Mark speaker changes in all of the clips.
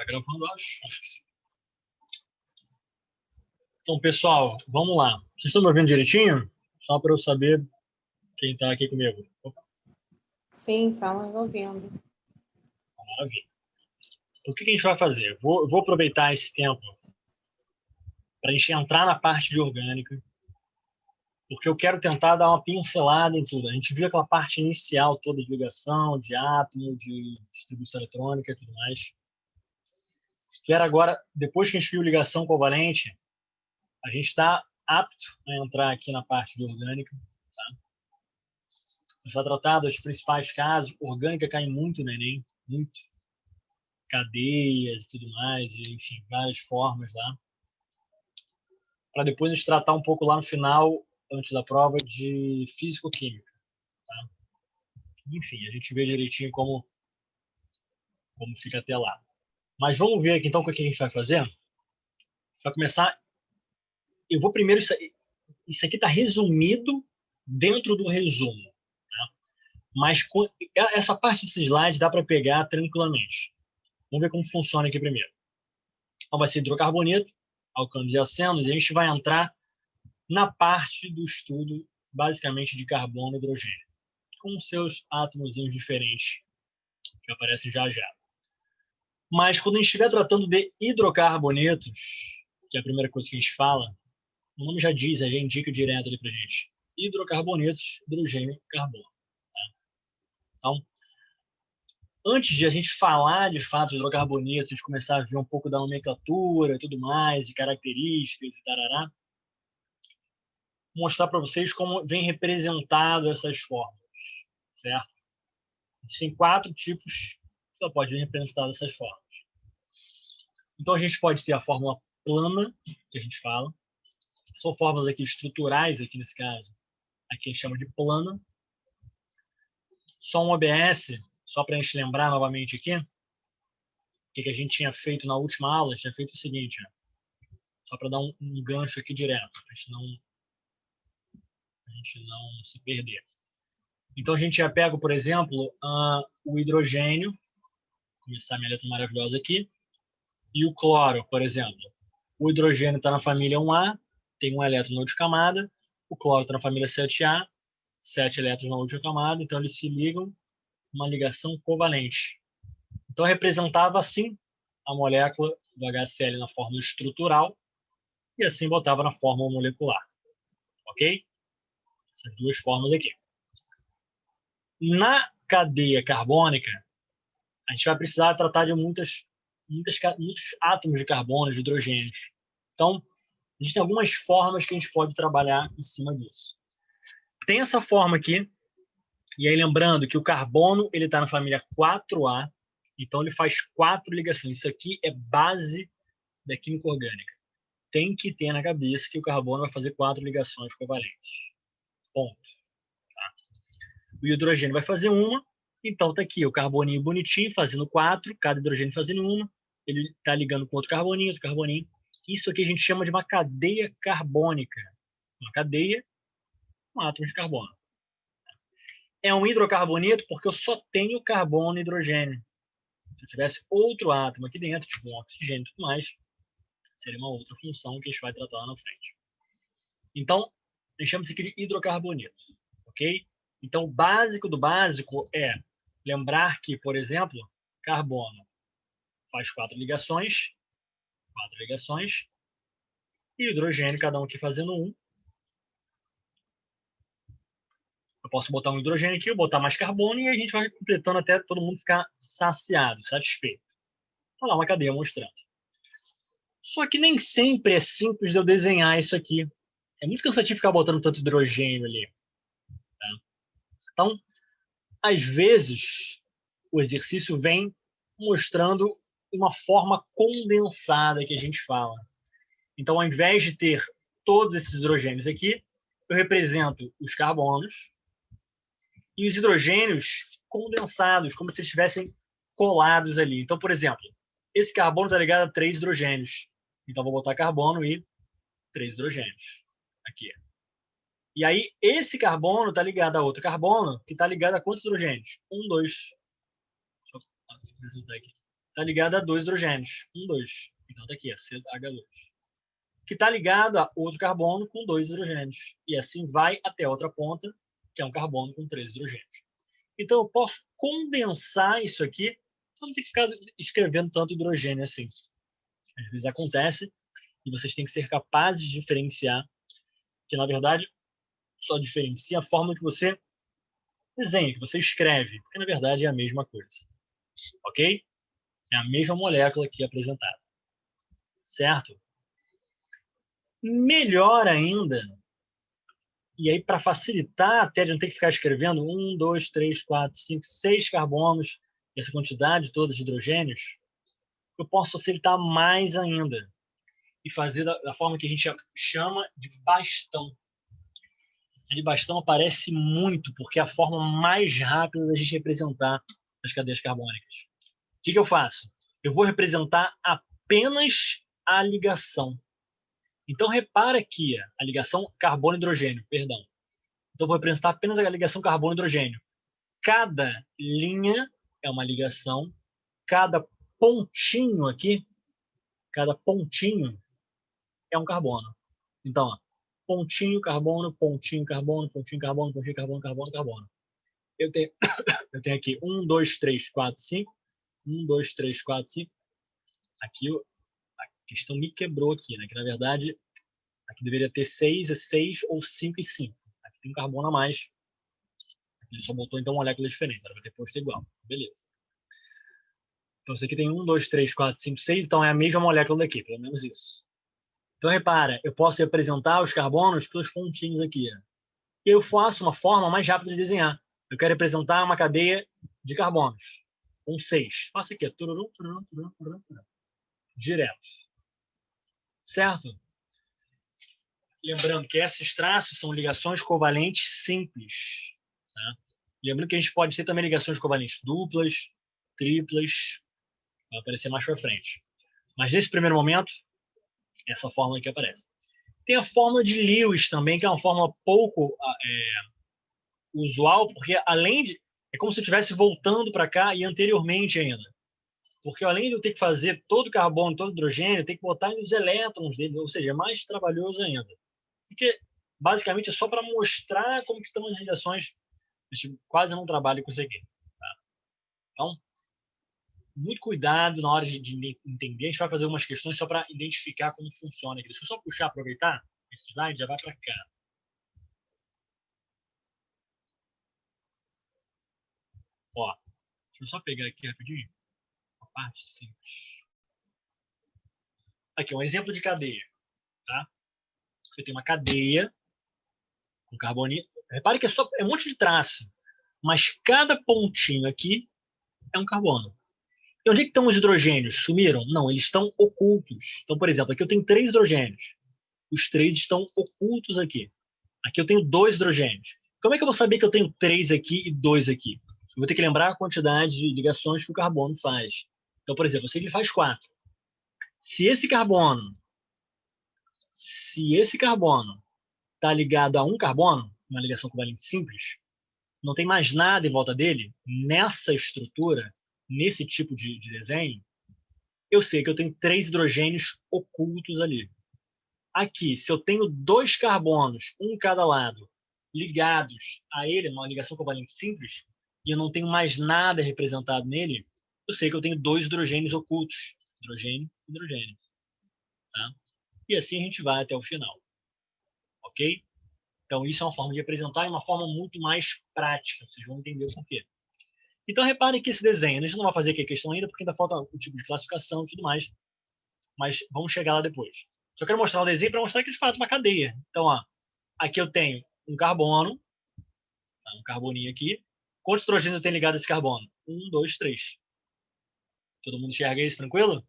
Speaker 1: gravando, acho que sim. Então, pessoal, vamos lá. Vocês estão me ouvindo direitinho? Só para eu saber quem está aqui comigo. Opa,
Speaker 2: Sim, estamos ouvindo.
Speaker 1: maravilha. Então, o que a gente vai fazer? Eu vou aproveitar esse tempo para a gente entrar na parte de orgânica, porque eu quero tentar dar uma pincelada em tudo. A gente viu aquela parte inicial toda de ligação, de átomo, de distribuição eletrônica e tudo mais. Quero agora, depois que a gente viu ligação covalente, a gente está apto a entrar aqui na parte de orgânica. Tá? A gente vai tratar dos principais casos. Orgânica cai muito no Enem, muito. Cadeias e tudo mais, e, enfim, várias formas lá. Para depois a gente tratar um pouco lá no final, antes da prova, de físico-química. Tá? Enfim, a gente vê direitinho como fica até lá. Mas vamos ver aqui então o que a gente vai fazer. Para começar, eu vou primeiro... Isso aqui está resumido dentro do resumo. Tá? Mas essa parte desse slide dá para pegar tranquilamente. Vamos ver como funciona aqui primeiro. Então vai ser hidrocarboneto, alcanos e acenos, e a gente vai entrar na parte do estudo, basicamente, de carbono e hidrogênio, com seus átomozinhos diferentes, que aparecem já já. Mas quando a gente estiver tratando de hidrocarbonetos, que é a primeira coisa que a gente fala, o nome já diz, já indica direto ali para a gente. Hidrocarbonetos, hidrogênio e carbono. Tá? Então, antes de a gente falar de fato de hidrocarbonetos, a gente começar a ver um pouco da nomenclatura e tudo mais, de características e tarará, vou mostrar para vocês como vem representado essas fórmulas, certo? Existem 4 tipos que só pode vir representado essas fórmulas. Então, a gente pode ter a fórmula plana, que a gente fala. São fórmulas aqui estruturais, aqui nesse caso. Aqui a gente chama de plana. Só um OBS, só para a gente lembrar novamente aqui, o que a gente tinha feito na última aula, a gente tinha feito o seguinte, ó, só para dar um gancho aqui direto, para a gente não se perder. Então, a gente já pega, por exemplo, o hidrogênio, vou começar minha letra maravilhosa aqui, e o cloro, por exemplo. O hidrogênio está na família 1A, tem um elétron na última camada, o cloro está na família 7A, 7 elétrons na última camada, então eles se ligam uma ligação covalente. Então, representava assim a molécula do HCl na fórmula estrutural e assim botava na fórmula molecular. Ok? Essas duas fórmulas aqui. Na cadeia carbônica, a gente vai precisar tratar de muitos átomos de carbono, de hidrogênios. Então, existem algumas formas que a gente pode trabalhar em cima disso. Tem essa forma aqui, e aí lembrando que o carbono ele está na família 4A, então ele faz 4 ligações. Isso aqui é base da química orgânica. Tem que ter na cabeça que o carbono vai fazer 4 ligações covalentes. Ponto. Tá? O hidrogênio vai fazer uma, então está aqui o carboninho bonitinho fazendo 4, cada hidrogênio fazendo uma, ele está ligando com outro carboninho. Isso aqui a gente chama de uma cadeia carbônica. Uma cadeia com átomos de carbono. É um hidrocarboneto porque eu só tenho carbono e hidrogênio. Se eu tivesse outro átomo aqui dentro, tipo um oxigênio e tudo mais, seria uma outra função que a gente vai tratar lá na frente. Então, a gente chama isso aqui de hidrocarboneto. Ok? Então, o básico do básico é lembrar que, por exemplo, carbono faz 4 ligações, e hidrogênio, cada um aqui fazendo 1. Eu posso botar um hidrogênio aqui, eu botar mais carbono, e a gente vai completando até todo mundo ficar saciado, satisfeito. Olha lá uma cadeia mostrando. Só que nem sempre é simples de eu desenhar isso aqui. É muito cansativo ficar botando tanto hidrogênio ali. Tá? Então, às vezes, o exercício vem mostrando uma forma condensada que a gente fala. Então, ao invés de ter todos esses hidrogênios aqui, eu represento os carbonos e os hidrogênios condensados, como se estivessem colados ali. Então, por exemplo, esse carbono está ligado a 3 hidrogênios. Então, vou botar carbono e 3 hidrogênios aqui. E aí, esse carbono está ligado a outro carbono, que está ligado a quantos hidrogênios? 1, 2. Deixa eu apresentar aqui. está ligada a 2 hidrogênios. 1, 2. Então, está aqui, CH2. Que está ligado a outro carbono com 2 hidrogênios. E assim vai até a outra ponta, que é um carbono com 3 hidrogênios. Então, eu posso condensar isso aqui, não tem que ficar escrevendo tanto hidrogênio assim. Às vezes acontece, e vocês têm que ser capazes de diferenciar, que na verdade só diferencia a forma que você desenha, que você escreve, porque na verdade é a mesma coisa. Ok? É a mesma molécula aqui apresentada. Certo? Melhor ainda, e aí para facilitar até de não ter que ficar escrevendo 1, 2, 3, 4, 5, 6 carbonos, essa quantidade toda de hidrogênios, eu posso facilitar mais ainda e fazer da forma que a gente chama de bastão. A de bastão aparece muito porque é a forma mais rápida da gente representar as cadeias carbônicas. O que eu faço? Eu vou representar apenas a ligação. Então, repara aqui a ligação carbono-hidrogênio, perdão. Então, vou representar apenas a ligação carbono-hidrogênio. Cada linha é uma ligação, cada pontinho aqui, cada pontinho é um carbono. Então, ó, pontinho, carbono, pontinho, carbono, pontinho, carbono, pontinho, carbono, carbono, carbono. Eu tenho aqui 1, 2, 3, 4, 5. 1, 2, 3, 4, 5. Aqui a questão me quebrou aqui, né? Que na verdade aqui deveria ter 6, 6 ou 5 e 5. Aqui tem um carbono a mais. Aqui ele só botou então moléculas diferentes. Ela vai ter posto igual. Beleza. Então isso aqui tem 1, 2, 3, 4, 5, 6. Então é a mesma molécula daqui, pelo menos isso. Então repara, eu posso representar os carbonos pelos pontinhos aqui. E eu faço uma forma mais rápida de desenhar. Eu quero representar uma cadeia de carbonos. Com 6. Faço aqui. Tururum, tururum, tururum, tururum, tururum. Direto. Certo? Lembrando que esses traços são ligações covalentes simples. Tá? Lembrando que a gente pode ter também ligações covalentes duplas, triplas, vai aparecer mais para frente. Mas nesse primeiro momento, essa fórmula aqui aparece. Tem a fórmula de Lewis também, que é uma fórmula pouco usual, porque além de... É como se eu estivesse voltando para cá e anteriormente ainda. Porque além de eu ter que fazer todo carbono, todo hidrogênio, eu tenho que botar os elétrons dele, ou seja, é mais trabalhoso ainda. Porque basicamente é só para mostrar como que estão as ligações. A gente quase não trabalha com isso aqui. Tá? Então, muito cuidado na hora de entender. A gente vai fazer umas questões só para identificar como funciona aqui. Deixa eu só puxar, aproveitar. Esse slide já vai para cá. Ó, deixa eu só pegar aqui rapidinho. A parte simples. Aqui, um exemplo de cadeia. Tá? Você tem uma cadeia com carboninho. Repare que é um monte de traço. Mas cada pontinho aqui é um carbono. E onde é que estão os hidrogênios? Sumiram? Não, eles estão ocultos. Então, por exemplo, aqui eu tenho 3 hidrogênios. Os 3 estão ocultos aqui. Aqui eu tenho 2 hidrogênios. Como é que eu vou saber que eu tenho 3 aqui e 2 aqui? Eu vou ter que lembrar a quantidade de ligações que o carbono faz. Então, por exemplo, eu sei que ele faz 4. Se esse carbono está ligado a um carbono, uma ligação covalente simples, não tem mais nada em volta dele, nessa estrutura, nesse tipo de desenho, eu sei que eu tenho 3 hidrogênios ocultos ali. Aqui, se eu tenho 2 carbonos, um em cada lado, ligados a ele, uma ligação covalente simples, e eu não tenho mais nada representado nele, eu sei que eu tenho 2 hidrogênios ocultos. Hidrogênio, hidrogênio. Tá? E assim a gente vai até o final. Ok? Então, isso é uma forma de apresentar e uma forma muito mais prática. Vocês vão entender o porquê. Então, reparem que esse desenho, a gente não vai fazer aqui a questão ainda, porque ainda falta o tipo de classificação e tudo mais, mas vamos chegar lá depois. Só quero mostrar um desenho para mostrar que, de fato, é uma cadeia. Então, ó, aqui eu tenho um carbono, tá, um carboninho aqui. Quantos hidrogênios eu tenho ligado a esse carbono? 1, 2, 3. Todo mundo enxerga isso, tranquilo? Não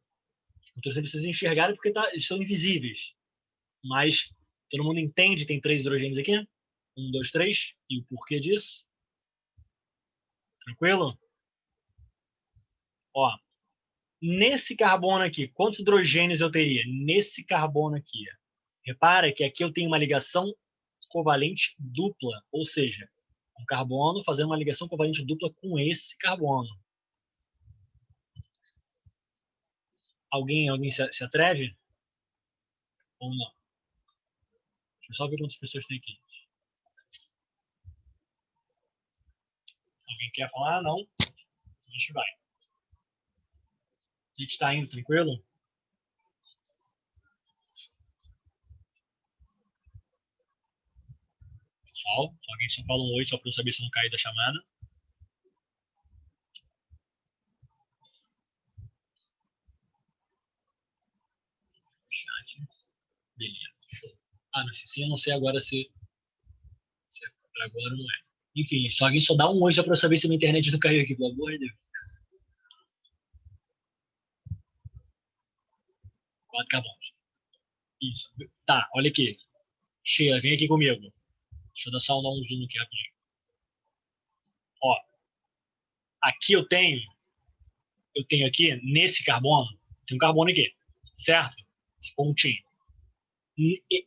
Speaker 1: estou dizendo que vocês enxergarem porque eles são invisíveis. Mas todo mundo entende, tem 3 hidrogênios aqui? 1, 2, 3. E o porquê disso? Tranquilo? Ó, nesse carbono aqui, quantos hidrogênios eu teria? Nesse carbono aqui. Repara que aqui eu tenho uma ligação covalente dupla, ou seja, um carbono fazendo uma ligação covalente dupla com esse carbono. Alguém se atreve? Ou não? Deixa eu só ver quantas pessoas tem aqui. Alguém quer falar? Não? A gente vai. A gente está indo, tranquilo? Pessoal, alguém só fala um oi, só para eu saber se não cair da chamada. Chat. Beleza, show. Ah, não, sim, eu não sei agora se é para agora ou não é. Enfim, só alguém só dá um oi só para eu saber se minha internet não caiu aqui, pelo amor de Deus. 4 acabamos. Isso. Tá, olha aqui. Sheila, vem aqui comigo. Deixa eu dar só um zoom aqui rapidinho. Ó, aqui eu tenho aqui, nesse carbono, tem um carbono aqui, certo? Esse pontinho.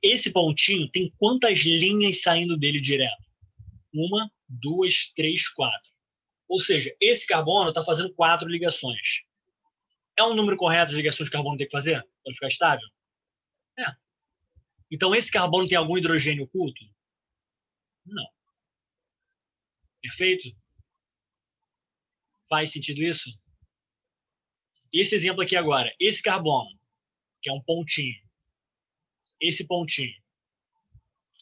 Speaker 1: Esse pontinho tem quantas linhas saindo dele direto? 1, 2, 3, 4. Ou seja, esse carbono está fazendo 4 ligações. É um número correto de ligações que o carbono tem que fazer para ficar estável? É. Então, esse carbono tem algum hidrogênio oculto? Não. Perfeito? Faz sentido isso? Esse exemplo aqui agora, esse carbono, que é um pontinho, esse pontinho,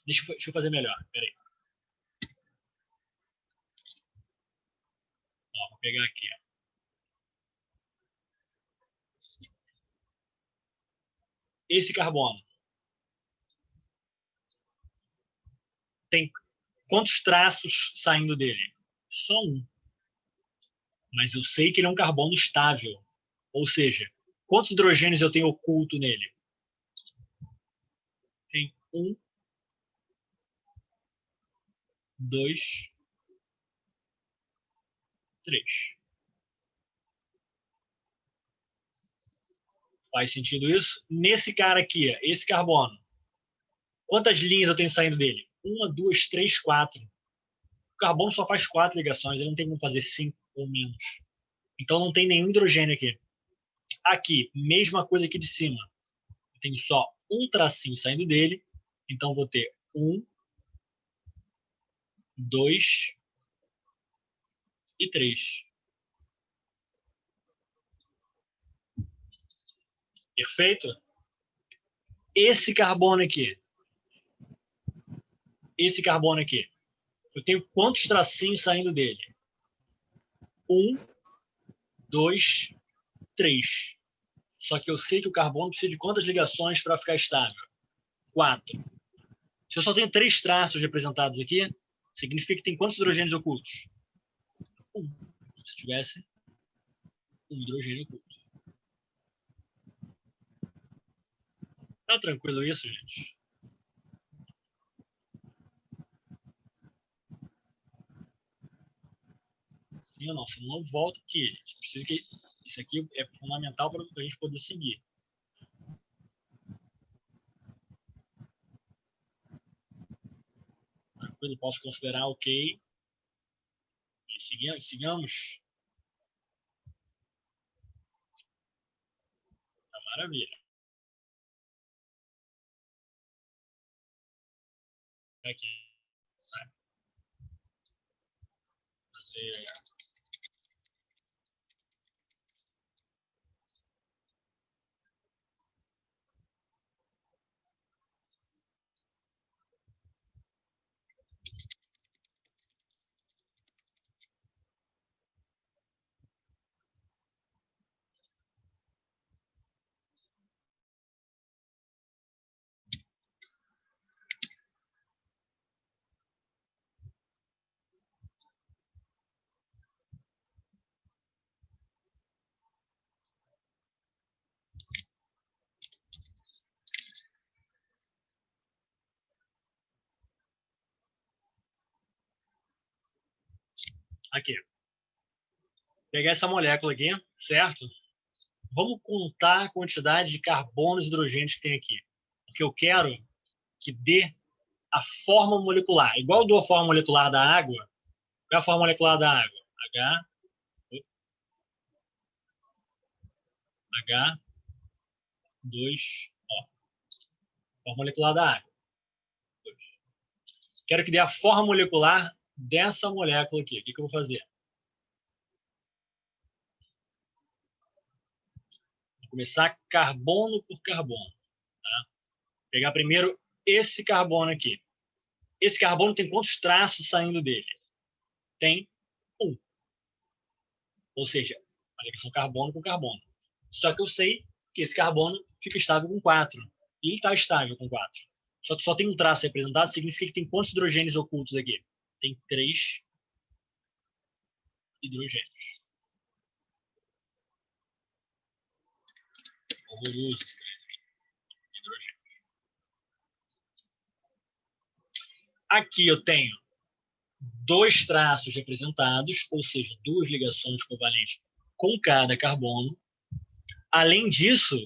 Speaker 1: deixa eu fazer melhor, peraí. Ó, vou pegar aqui. Ó. Esse carbono tem quantos traços saindo dele? Só um. Mas eu sei que ele é um carbono estável. Ou seja, quantos hidrogênios eu tenho oculto nele? Tem 1, 2, 3. Faz sentido isso? Nesse cara aqui, esse carbono, quantas linhas eu tenho saindo dele? 1, 2, 3, 4. O carbono só faz 4 ligações, ele não tem como fazer 5 ou menos. Então não tem nenhum hidrogênio aqui. Aqui, mesma coisa aqui de cima. Eu tenho só um tracinho saindo dele, então vou ter 1, 2 e 3. Perfeito? Esse carbono aqui, eu tenho quantos tracinhos saindo dele? 1, 2, 3. Só que eu sei que o carbono precisa de quantas ligações para ficar estável? 4. Se eu só tenho 3 traços representados aqui, significa que tem quantos hidrogênios ocultos? 1. Se tivesse um hidrogênio oculto. Tá tranquilo isso, gente? Sim ou não? Se não, volta aqui, gente. Precisa que isso aqui é fundamental para a gente poder seguir. Tranquilo? Posso considerar ok. E sigamos. Tá maravilha. Aqui. Sabe? Fazer aqui. Pegar essa molécula aqui, certo? Vamos contar a quantidade de carbonos e hidrogênios que tem aqui. Porque eu quero que dê a forma molecular. Igual eu dou a forma molecular da água. Qual é a forma molecular da água? H, 2, ó. Forma molecular da água. 2. Quero que dê a forma molecular dessa molécula aqui. O que eu vou fazer? Vou começar carbono por carbono. Tá? Pegar primeiro esse carbono aqui. Esse carbono tem quantos traços saindo dele? Tem 1. Ou seja, a ligação carbono com carbono. Só que eu sei que esse carbono fica estável com 4. E ele está estável com 4. Só que só tem um traço representado, significa que tem quantos hidrogênios ocultos aqui? Tem 3 hidrogênios. Horroroso esse 3 hidrogênios. Aqui eu tenho 2 traços representados, ou seja, 2 ligações covalentes com cada carbono. Além disso,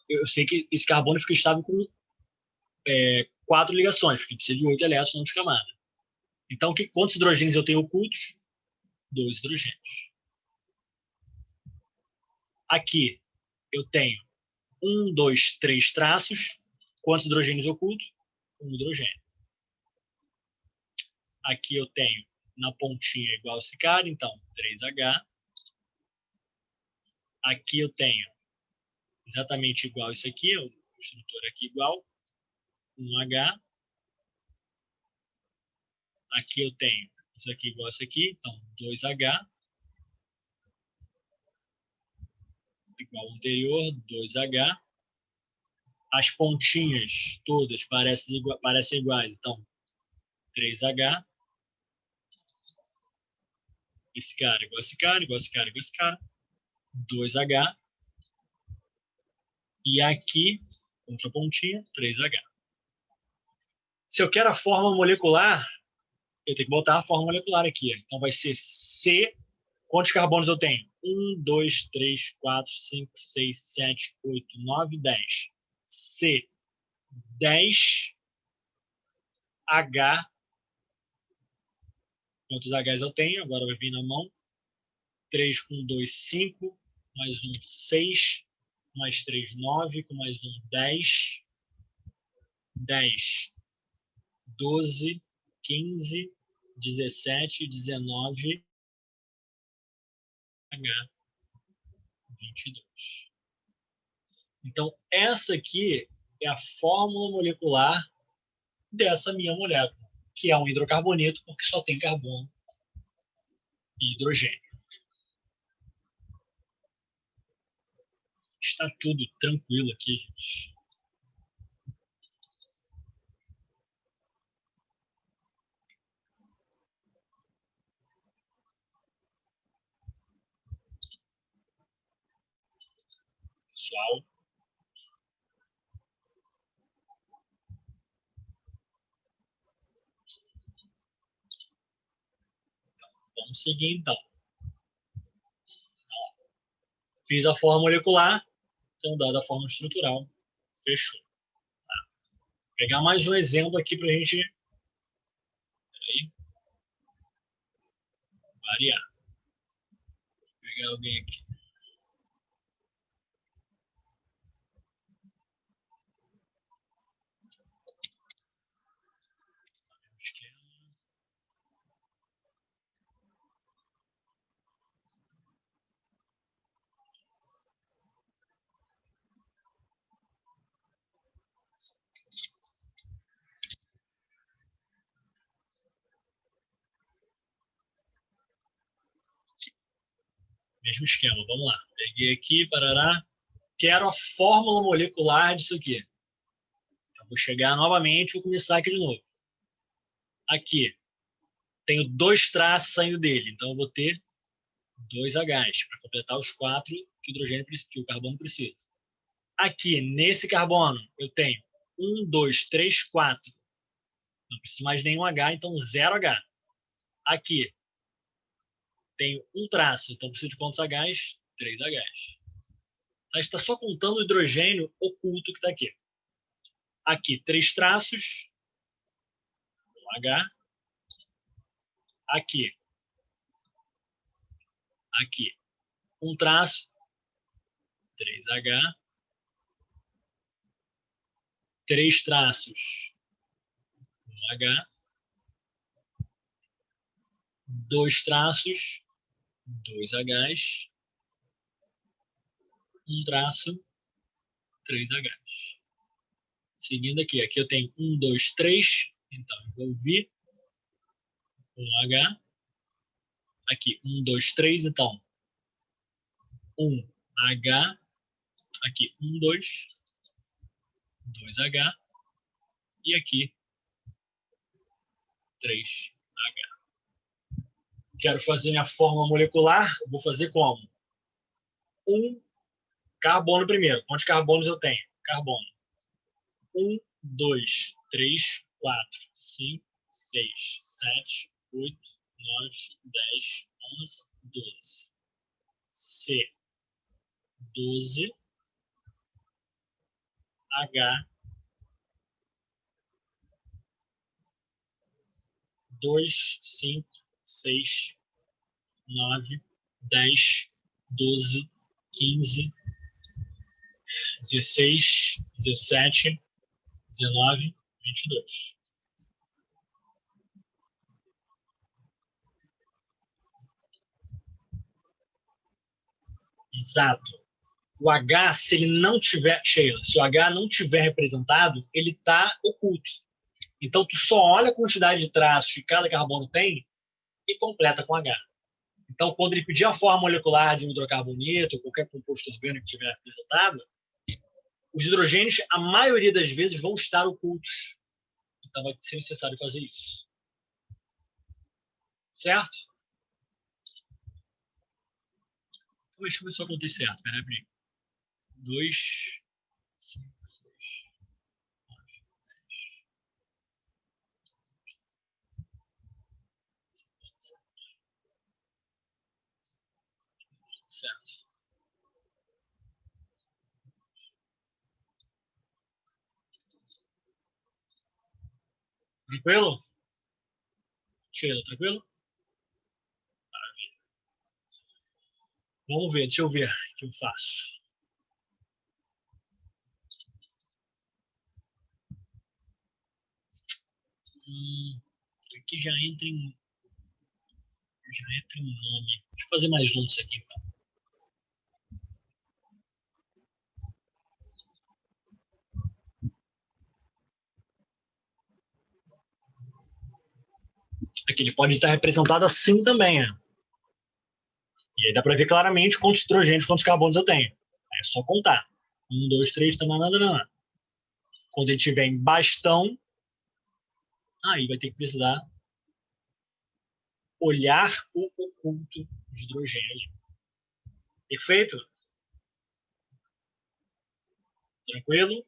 Speaker 1: eu sei que esse carbono fica estável com 4 ligações, porque precisa de 8 elétrons de camada. Então, quantos hidrogênios eu tenho ocultos? 2 hidrogênios. Aqui eu tenho 1, 2, 3 traços. Quantos hidrogênios ocultos? 1 hidrogênio. Aqui eu tenho na pontinha igual esse cara, então 3H. Aqui eu tenho exatamente igual isso aqui, o estrutura aqui igual, 1H. Aqui eu tenho isso aqui igual isso aqui, então 2H. Igual ao anterior, 2H. As pontinhas todas parecem iguais, então 3H. Esse cara igual a esse cara, igual a esse cara, igual a esse cara. 2H. E aqui, outra pontinha, 3H. Se eu quero a forma molecular, eu tenho que botar a forma molecular aqui. Então vai ser C. Quantos carbonos eu tenho? 1, 2, 3, 4, 5, 6, 7, 8, 9, 10. C. 10H. Quantos Hs eu tenho? Agora vai vir na mão. 3 com 2, 5. Mais um, 6. Mais 3, 9. Com mais um, 10. 10. 12. 15. 17. 19. H. 22. Então, essa aqui é a fórmula molecular dessa minha molécula, que é um hidrocarboneto, porque só tem carbono e hidrogênio. Está tudo tranquilo aqui, gente. Pessoal, vamos seguir então. Fiz a forma molecular, então dada a forma estrutural, fechou. Tá? Vou pegar mais um exemplo aqui para a gente variar. Vou pegar alguém aqui. Mesmo esquema, vamos lá. Peguei aqui, parará. Quero a fórmula molecular disso aqui. Então, vou chegar novamente, vou começar aqui de novo. Aqui, tenho 2 traços saindo dele, então eu vou ter 2 Hs para completar os 4 que o carbono precisa. Aqui, nesse carbono, eu tenho 1, 2, 3, 4. Não preciso mais nenhum H, então 0 H. Aqui, tenho um traço, então preciso de quantos Hs? 3 Hs. A gente está só contando o hidrogênio oculto que está aqui. Aqui, 3 traços, 1 H. Aqui, um traço, 3H. 3 traços, 1H, 2 traços, 2Hs, 1 traço, 3Hs. Seguindo aqui eu tenho 1, 2, 3, então envolvi 1H, aqui 1, 2, 3, então 1H, aqui 1, 2, 2H, e aqui 3H. Quero fazer minha fórmula molecular, vou fazer como? 1 carbono primeiro. Quantos carbonos eu tenho? Carbono. 1, 2, 3, 4, 5, 6, 7, 8, 9, 10, 11, 12. C, 12. H, 2, 5, 6, 9, 10, 12, 15, 16, 17, 19, 22. Exato. O H, se ele não tiver, Sheila, se o H não tiver representado, ele está oculto. Então, tu só olha a quantidade de traços que cada carbono tem e completa com H. Então, quando ele pedir a forma molecular de um hidrocarboneto ou qualquer composto orgânico que tiver representado, os hidrogênios, a maioria das vezes, vão estar ocultos. Então, vai ser necessário fazer isso. Certo? Então, deixa eu ver se eu contei certo. Peraí. 2, 5, 6, 9, 10. Certo. Tranquilo? Sheila, tranquilo? Maravilha. Vamos ver, deixa eu ver o que eu faço. Aqui já entra em nome. Deixa eu fazer mais um disso aqui, então. Aqui ele pode estar representado assim também, né? E aí dá para ver claramente quantos hidrogênios, quantos carbonos eu tenho. É só contar. 1, 2, 3, tananana. Quando ele estiver em bastão, aí vai ter que precisar olhar o oculto de hidrogênio. Perfeito? Tranquilo?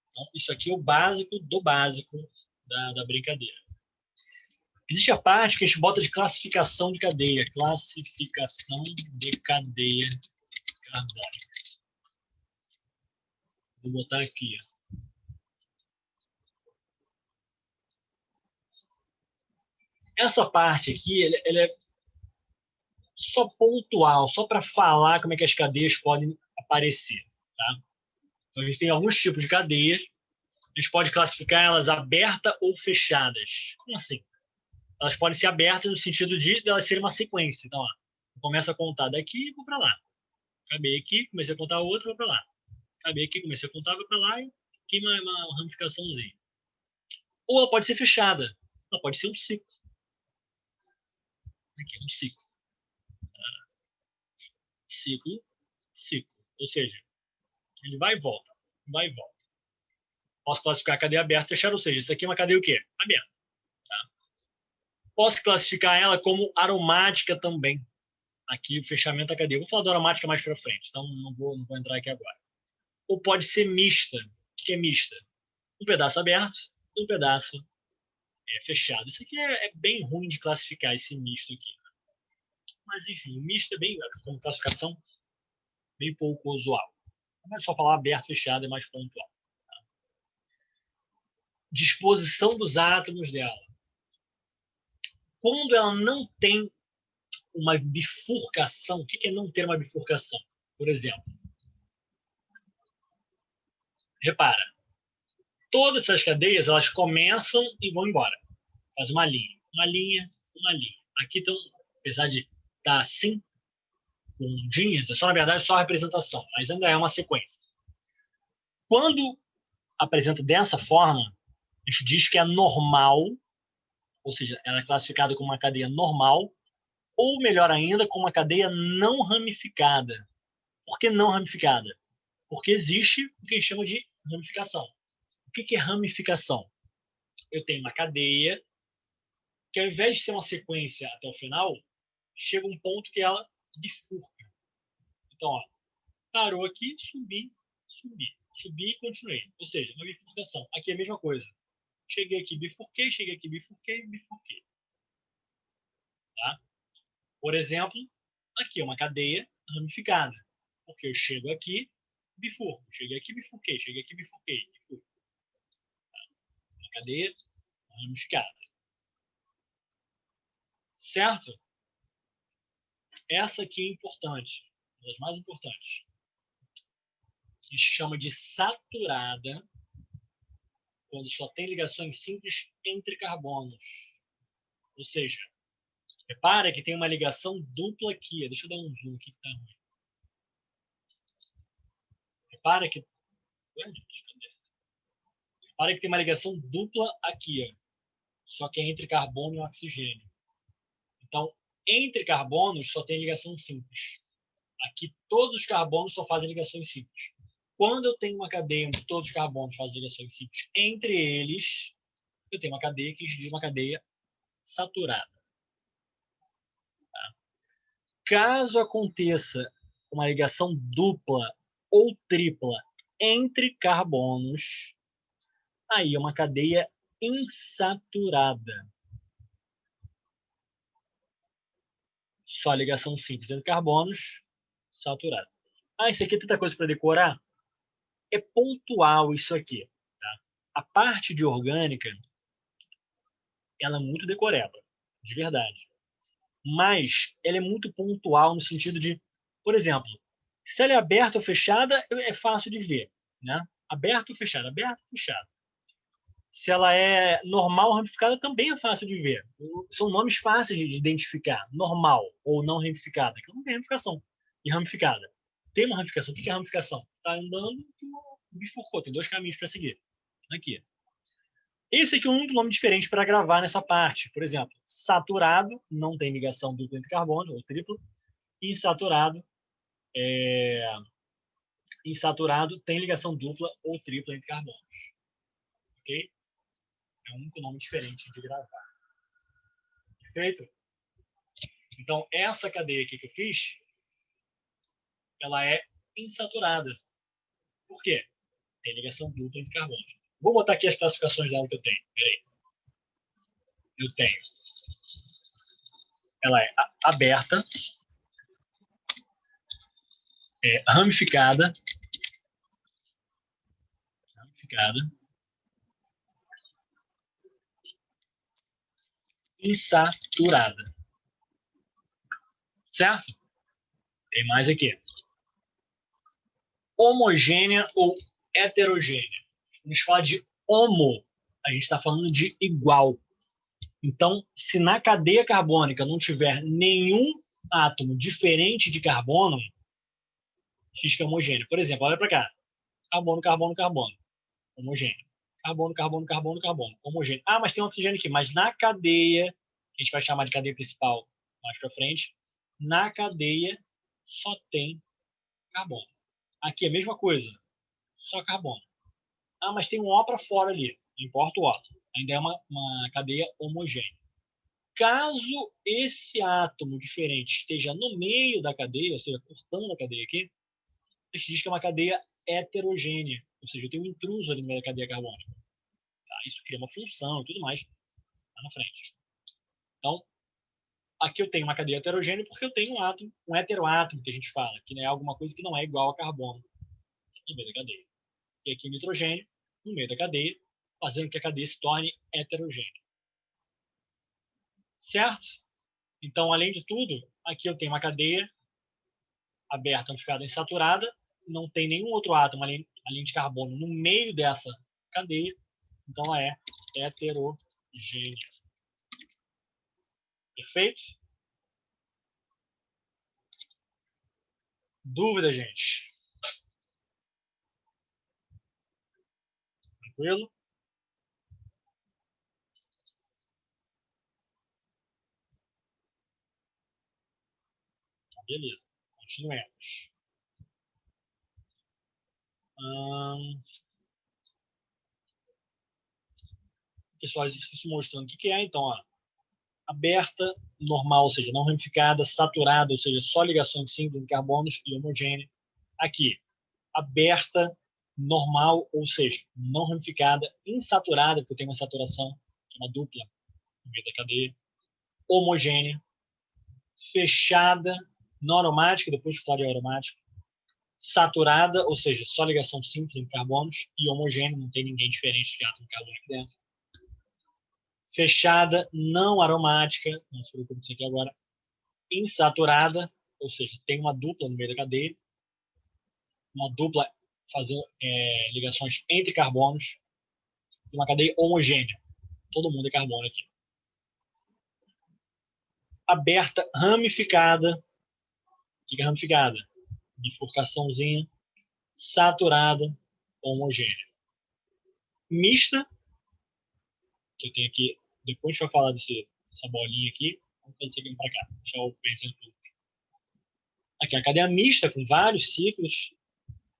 Speaker 1: Então, isso aqui é o básico do básico da brincadeira. Existe a parte que a gente bota de classificação de cadeia. Classificação de cadeia carbônica. Vou botar aqui. Essa parte aqui, ele é só pontual, só para falar como é que as cadeias podem aparecer. Tá? Então, a gente tem alguns tipos de cadeias. A gente pode classificar elas abertas ou fechadas. Como assim? Elas podem ser abertas no sentido de elas serem uma sequência. Então, ó, eu começo a contar daqui e vou para lá. Acabei aqui, comecei a contar outra, vou para lá. Acabei aqui, comecei a contar, vou para lá e aqui uma ramificaçãozinha. Ou ela pode ser fechada. Ela pode ser um ciclo. Aqui, um ciclo. Ciclo, ciclo. Ou seja, ele vai e volta, vai e volta. Posso classificar a cadeia aberta e fechada, ou seja, isso aqui é uma cadeia o quê? Aberta. Tá? Posso classificar ela como aromática também. Aqui o fechamento da cadeia. Vou falar da aromática mais para frente, então não vou entrar aqui agora. Ou pode ser mista. O que é mista? Um pedaço aberto e um pedaço fechado. Isso aqui é bem ruim de classificar, esse misto aqui. Mas, enfim, o misto é bem, como classificação, bem pouco usual. Não é só falar aberto, fechado, é mais pontual. Tá? Disposição dos átomos dela. Quando ela não tem uma bifurcação, o que é não ter uma bifurcação? Por exemplo, repara, todas essas cadeias, elas começam e vão embora. Faz uma linha, uma linha, uma linha. Aqui estão, apesar de estar assim, com ondinhas, é só, na verdade, só a representação, mas ainda é uma sequência. Quando apresenta dessa forma, a gente diz que é normal, ou seja, ela é classificada como uma cadeia normal, ou melhor ainda, como uma cadeia não ramificada. Por que não ramificada? Porque existe o que a gente chama de ramificação. O que é ramificação? Eu tenho uma cadeia que, ao invés de ser uma sequência até o final, chega um ponto que ela bifurca. Então, ó, parou aqui, subi, subi, subi e continuei. Ou seja, uma bifurcação. Aqui é a mesma coisa. Cheguei aqui, bifurquei, cheguei aqui, bifurquei, bifurquei. Tá? Por exemplo, aqui é uma cadeia ramificada. Porque eu chego aqui, bifurco. Cheguei aqui, bifurquei. Cheguei aqui, bifurquei. Bifurco. Tá? Uma cadeia ramificada. Certo? Essa aqui é importante. Uma das mais importantes. A gente chama de saturada quando só tem ligações simples entre carbonos. Ou seja, repara que tem uma ligação dupla aqui. Deixa eu dar um zoom aqui que tá ruim. Repara que tem uma ligação dupla aqui, ó. Só que é entre carbono e oxigênio. Então, entre carbonos só tem ligação simples. Aqui todos os carbonos só fazem ligações simples. Quando eu tenho uma cadeia onde todos os carbonos fazem ligações simples entre eles, eu tenho uma cadeia que a gente diz uma cadeia saturada. Tá? Caso aconteça uma ligação dupla ou tripla entre carbonos, aí é uma cadeia insaturada. Só ligação simples entre carbonos, saturada. Isso aqui é tanta coisa para decorar. É pontual isso aqui. Tá? A parte de orgânica, ela é muito decoreba, de verdade. Mas ela é muito pontual no sentido de, por exemplo, se ela é aberta ou fechada, é fácil de ver. Né? Aberto ou fechado, aberto ou fechado. Se ela é normal ou ramificada, também é fácil de ver. São nomes fáceis de identificar. Normal ou não ramificada. Aquilo não tem ramificação. E ramificada. Tem uma ramificação. O que é ramificação? Está andando, bifurcou. Tem dois caminhos para seguir. Aqui. Esse aqui é um único nome diferente para gravar nessa parte. Por exemplo, saturado, não tem ligação dupla entre carbono, ou triplo. Insaturado, insaturado tem ligação dupla ou tripla entre carbonos. Ok? É um único nome diferente de gravar. Perfeito? Então, essa cadeia aqui que eu fiz, ela é insaturada. Por quê? Tem ligação dupla entre carbonos. Vou botar aqui as classificações dela que eu tenho. Peraí. Eu tenho. Ela é aberta, ramificada, insaturada. Certo? Tem mais aqui. Homogênea ou heterogênea. Quando a gente fala de homo, a gente está falando de igual. Então, se na cadeia carbônica não tiver nenhum átomo diferente de carbono, diz que é homogêneo. Por exemplo, olha para cá. Carbono, carbono, carbono. Homogêneo. Carbono, carbono, carbono, carbono. Homogêneo. Mas tem oxigênio aqui. Mas na cadeia, que a gente vai chamar de cadeia principal mais para frente, na cadeia só tem carbono. Aqui é a mesma coisa. Só carbono. Mas tem um O para fora ali. Não importa o O. Ainda é uma cadeia homogênea. Caso esse átomo diferente esteja no meio da cadeia, ou seja, cortando a cadeia aqui, a gente diz que é uma cadeia heterogênea. Ou seja, eu tenho um intruso ali no meio da cadeia carbônica. Tá? Isso cria uma função e tudo mais lá na frente. Então, aqui eu tenho uma cadeia heterogênea porque eu tenho um átomo, um heteroátomo que a gente fala, que é alguma coisa que não é igual a carbono no meio da cadeia. E aqui nitrogênio no meio da cadeia, fazendo que a cadeia se torne heterogênea. Certo? Então, além de tudo, aqui eu tenho uma cadeia aberta, ramificada, insaturada, não tem nenhum outro átomo além de carbono no meio dessa cadeia, então ela é heterogênea. Perfeito? Dúvida, gente? Tranquilo? Beleza, continuemos. Pessoal, exercício mostrando o que é, então, ó, aberta, normal, ou seja, não ramificada, saturada, ou seja, só ligações simples de carbonos e homogênea. Aqui, aberta, normal, ou seja, não ramificada, insaturada, porque tem uma saturação, que é uma dupla no meio da cadeia, homogênea, fechada, não aromática, depois que falar de aromática, saturada, ou seja, só ligação simples em carbonos, e homogênea, não tem ninguém diferente de átomo de carbono aqui dentro. Fechada, não aromática, não se preocupe com isso aqui agora, insaturada, ou seja, tem uma dupla no meio da cadeia, uma dupla fazendo ligações entre carbonos, e uma cadeia homogênea. Todo mundo é carbono aqui. Aberta, ramificada. O que é ramificada? Bifurcaçãozinha, saturada, homogênea. Mista, que eu tenho aqui, depois a gente vai falar dessa bolinha aqui. Vamos fazer isso aqui para cá. Deixa eu pensar em tudo. Aqui, a cadeia mista com vários ciclos.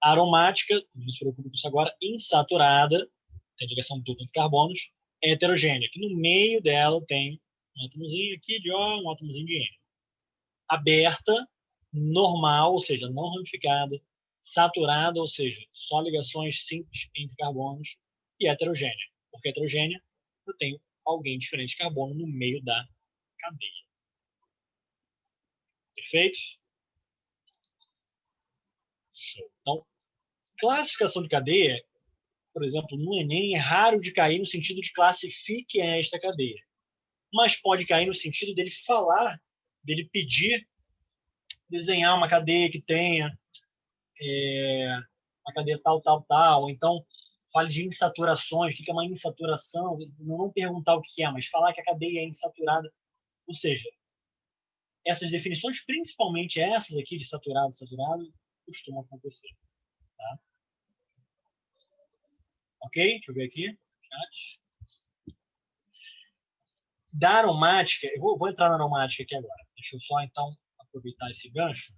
Speaker 1: Aromática, não se preocupe com isso agora, insaturada, tem ligação dupla de carbonos, heterogênea, que no meio dela tem um átomozinho aqui de O, um átomozinho de N. Aberta, normal, ou seja, não ramificada, saturada, ou seja, só ligações simples entre carbonos, e heterogênea. Porque heterogênea, eu tenho alguém diferente de carbono no meio da cadeia. Perfeito? Show. Então, classificação de cadeia, por exemplo, no Enem, é raro de cair no sentido de classifique esta cadeia. Mas pode cair no sentido dele falar, dele pedir, desenhar uma cadeia que tenha uma cadeia tal, tal, tal. Ou então, fale de insaturações, o que é uma insaturação. Não perguntar o que é, mas falar que a cadeia é insaturada. Ou seja, essas definições, principalmente essas aqui de saturado e saturado, costumam acontecer. Tá? Ok? Deixa eu ver aqui. Chat. Da aromática, eu vou entrar na aromática aqui agora. Deixa eu só, então, aproveitar esse gancho.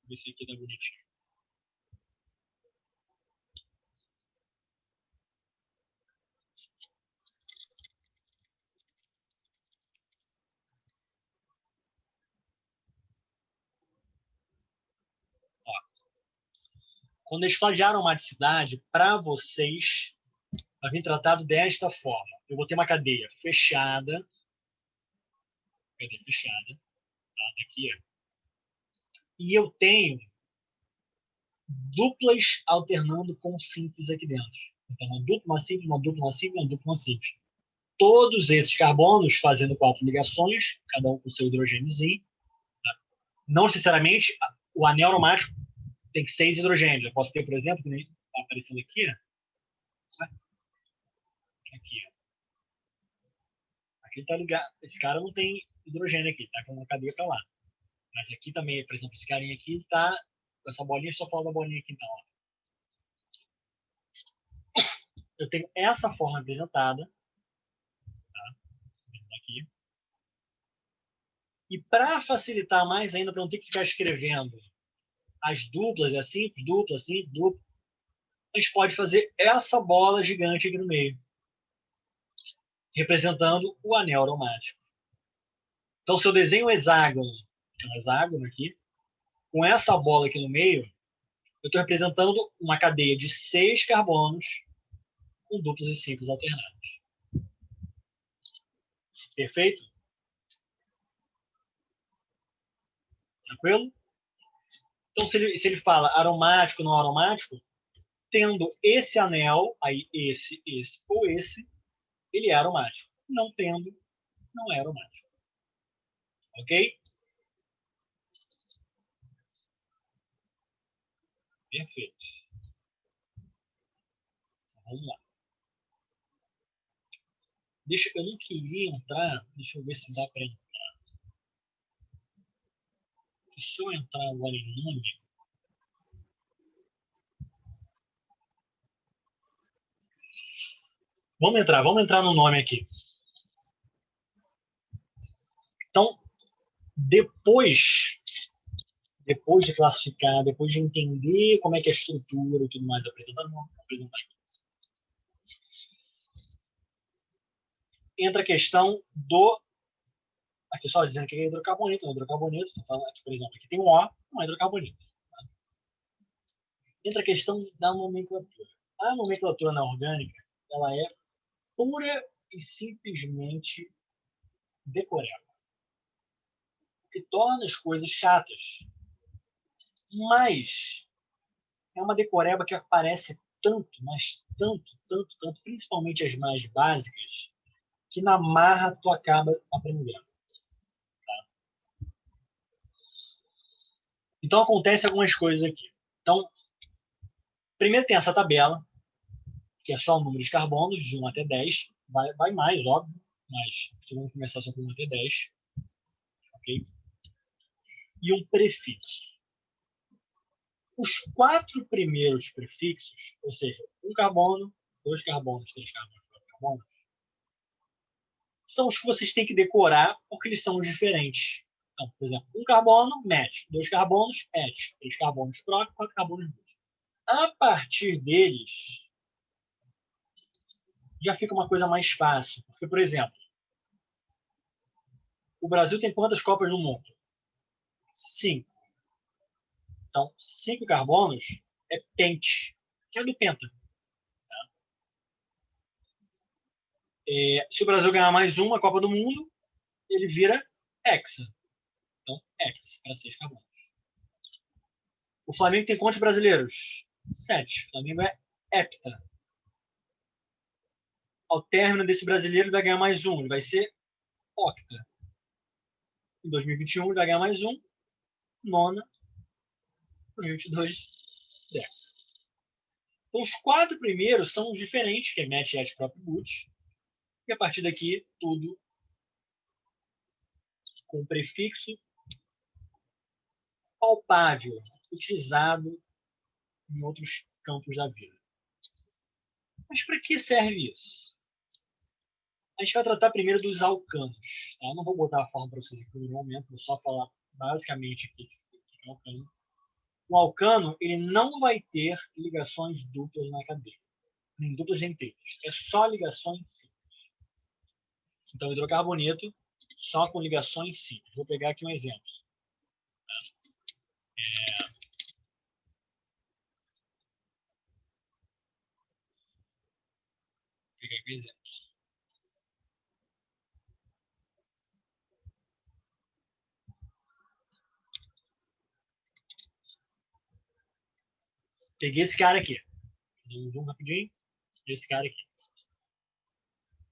Speaker 1: Ver se aqui tá bonitinho. Ó, quando eles falam de aromaticidade, para vocês, vai vir tratado desta forma. Eu vou ter uma cadeia fechada. Cadeia fechada. Tá? Daqui, ó. E eu tenho duplas alternando com simples aqui dentro. Então, uma dupla, uma simples, uma dupla, uma simples, uma dupla, uma simples. Todos esses carbonos fazendo 4 ligações, cada um com seu hidrogêniozinho. Tá? Não necessariamente o anel aromático tem 6 hidrogênios. Eu posso ter, por exemplo, que nem está aparecendo aqui, ó. Aqui, ó. Aqui tá ligado. Esse cara não tem hidrogênio aqui, tá com uma cadeia para lá. Mas aqui também, por exemplo, esse carinha aqui tá com essa bolinha, só fala da bolinha aqui então, ó. Eu tenho essa forma apresentada, tá? Aqui. E para facilitar mais ainda, para não ter que ficar escrevendo as duplas, é simples, dupla, simples, dupla, a gente pode fazer essa bola gigante aqui no meio, representando o anel aromático. Então, se eu desenho um hexágono aqui, com essa bola aqui no meio, eu estou representando uma cadeia de 6 carbonos com duplos e simples alternados. Perfeito? Tranquilo? Então, se ele fala aromático, não aromático, tendo esse anel, aí esse ou esse, ele é aromático. Não tendo, não é aromático. Ok? Perfeito. Vamos lá. eu não queria entrar, deixa eu ver se dá para entrar. Se eu entrar agora em nome, vamos entrar no nome aqui. Então, depois de classificar, depois de entender como é que é a estrutura e tudo mais apresentado, vamos apresentar aqui. Entra a questão do... Aqui só dizendo que é hidrocarboneto, então, aqui, por exemplo, aqui tem um O, um hidrocarboneto. Tá? Entra a questão da nomenclatura. A nomenclatura na orgânica, ela é pura e simplesmente decoreba. O que torna as coisas chatas. Mas é uma decoreba que aparece tanto, mas tanto, principalmente as mais básicas, que na marra tu acaba aprendendo. Tá? Então acontece algumas coisas aqui. Então, primeiro tem essa tabela, que é só o número de carbonos, de 1 até 10. Vai mais, óbvio, mas vamos começar só com 1 até 10. Okay? E um prefixo. Os 4 primeiros prefixos, ou seja, 1 carbono, 2 carbonos, 3 carbonos, 4 carbonos, são os que vocês têm que decorar porque eles são os diferentes. Então, por exemplo, 1 carbono, MET. 2 carbonos, ET. 3 carbonos, PROC. 4 carbonos, BUT. A partir deles, já fica uma coisa mais fácil. Porque, por exemplo, o Brasil tem quantas Copas no mundo? 5. Então, 5 carbonos é pente, que é do penta. Tá? Se o Brasil ganhar mais uma Copa do Mundo, ele vira hexa. Então, hex, para 6 carbonos. O Flamengo tem quantos brasileiros? 7. O Flamengo é hepta. Ao término desse brasileiro, ele vai ganhar mais um. Ele vai ser octa. Em 2021, ele vai ganhar mais um. Nona. Em 2022, década. Então, os 4 primeiros são os diferentes, que é MET, ET, próprio BUT. E a partir daqui, tudo com prefixo palpável, utilizado em outros campos da vida. Mas para que serve isso? A gente vai tratar primeiro dos alcanos. Tá? Eu não vou botar a forma para vocês aqui no momento, vou só falar basicamente aqui de alcano. O alcano ele não vai ter ligações duplas na cadeia, nem duplas nem triplas. É só ligações simples. Então, hidrocarboneto só com ligações simples. Vou pegar aqui um exemplo. Vou pegar aqui um exemplo. Peguei esse cara aqui. Vamos rapidinho. Esse cara aqui.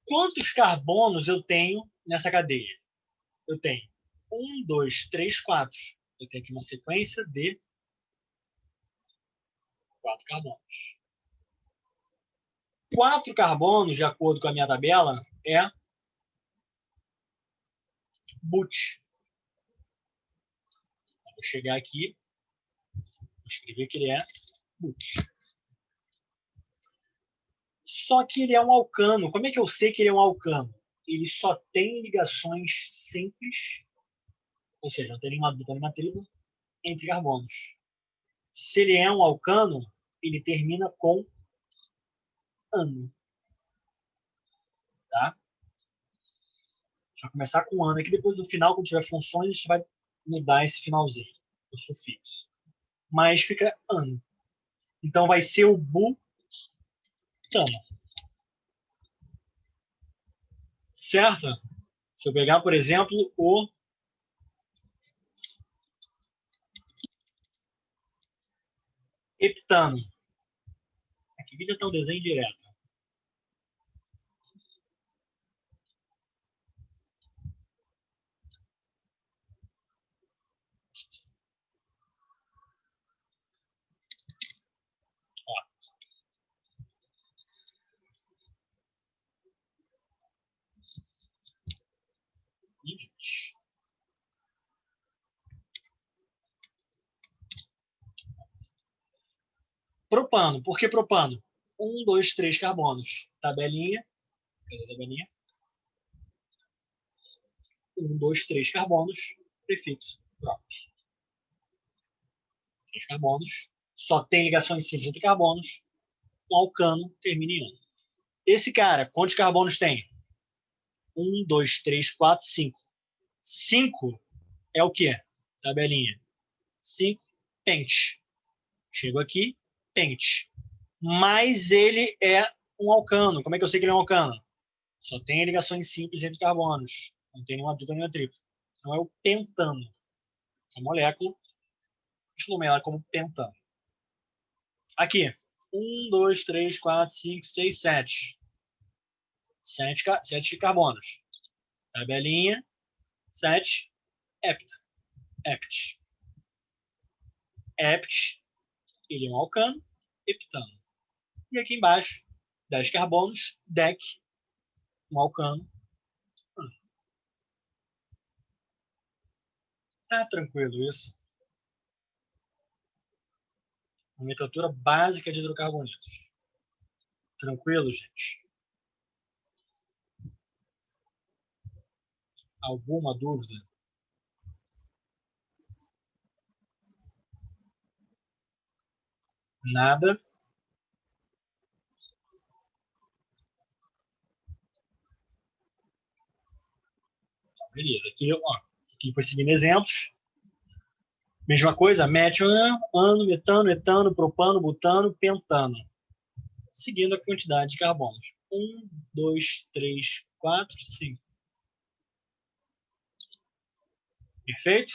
Speaker 1: Quantos carbonos eu tenho nessa cadeia? Eu tenho 1, 2, 3, 4. Eu tenho aqui uma sequência de 4 carbonos. 4 carbonos, de acordo com a minha tabela, é BUT. Vou chegar aqui, vou escrever que ele é BUT. Só que ele é um alcano. Como é que eu sei que ele é um alcano? Ele só tem ligações simples, ou seja, não tem nenhuma dupla, nenhuma tripla, entre carbonos. Se ele é um alcano, ele termina com ano. Tá? A gente vai começar com ano aqui, depois no final, quando tiver funções, a gente vai mudar esse finalzinho, o sufixo. Mas fica ano. Então vai ser o butano. Certo? Se eu pegar, por exemplo, o heptano. Aqui já está o desenho direto. Ó. Propano. Por que propano? 1, 2, 3 carbonos. Tabelinha. Cadê a tabelinha? 1, 2, 3 carbonos. Prefixo prop. 3 carbonos. Só tem ligações simples entre carbonos. Um alcano termina em ano. Esse cara, quantos carbonos tem? 1, 2, 3, 4, 5. 5 é o quê? Tabelinha. 5, pente. Chego aqui, pente. Mas ele é um alcano. Como é que eu sei que ele é um alcano? Só tem ligações simples entre carbonos. Não tem nenhuma dupla nem uma tripla. Então é o pentano. Essa molécula, a gente nomeia ela como pentano. Aqui. 1, 2, 3, 4, 5, 6, 7. 7 carbonos. Tabelinha. 7. Hepta. Hept. Hept. Ele é um alcano. Heptano. E aqui embaixo, 10 carbonos. Dec. Um alcano. Tá tranquilo isso? Nomenclatura básica de hidrocarbonetos. Tranquilo, gente? Alguma dúvida? Nada? Beleza. Aqui foi seguindo exemplos. Mesma coisa, métil, ano, metano, etano, propano, butano, pentano. Seguindo a quantidade de carbonos. 1, 2, 3, 4, 5. Perfeito?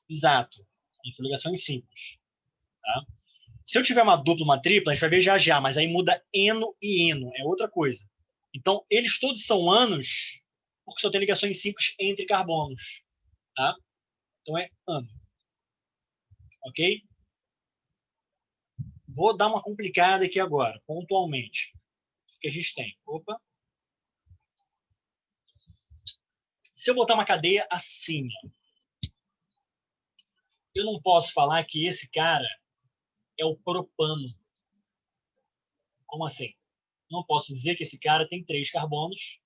Speaker 1: Exato. Ligações simples. Tá? Se eu tiver uma dupla, uma tripla, a gente vai ver já já, mas aí muda eno e eno, é outra coisa. Então, eles todos são anos, porque só tem ligações simples entre carbonos. Tá? Então, é ano. Ok? Vou dar uma complicada aqui agora, pontualmente. O que a gente tem? Opa. Se eu botar uma cadeia assim, eu não posso falar que esse cara é o propano. Como assim? Não posso dizer que esse cara tem 3 carbonos